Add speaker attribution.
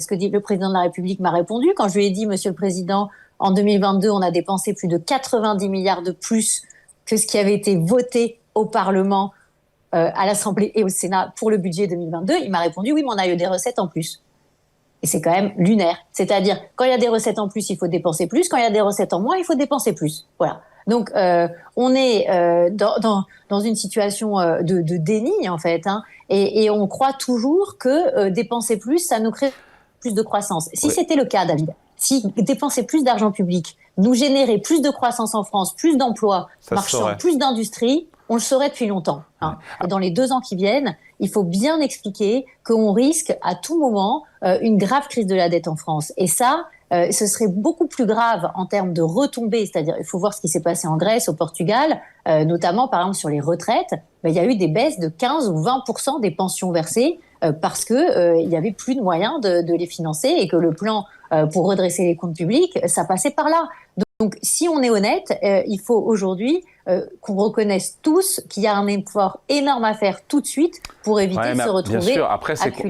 Speaker 1: ce que dit le président de la République m'a répondu quand je lui ai dit, Monsieur le Président, en 2022, on a dépensé plus de 90 milliards de plus que ce qui avait été voté au Parlement, à l'Assemblée et au Sénat pour le budget 2022. Il m'a répondu, oui, mais on a eu des recettes en plus. Et c'est quand même lunaire. C'est-à-dire, quand il y a des recettes en plus, il faut dépenser plus. Quand il y a des recettes en moins, il faut dépenser plus. Voilà. Donc, on est dans une situation de déni, en fait, hein, et on croit toujours que dépenser plus, ça nous crée plus de croissance. Si c'était le cas, David, si dépenser plus d'argent public nous générait plus de croissance en France, plus d'emplois marchands, plus d'industrie, on le saurait depuis longtemps. Hein. Et dans les 2 ans qui viennent, il faut bien expliquer qu'on risque à tout moment une grave crise de la dette en France. Et ça, ce serait beaucoup plus grave en termes de retombées. C'est-à-dire, il faut voir ce qui s'est passé en Grèce, au Portugal, notamment par exemple sur les retraites. Il y a eu des baisses de 15 ou 20% des pensions versées parce que il y avait plus de moyens de les financer et que le plan pour redresser les comptes publics, ça passait par là. Donc, si on est honnête, il faut aujourd'hui qu'on reconnaisse tous qu'il y a un effort énorme à faire tout de suite pour éviter de se retrouver acculés.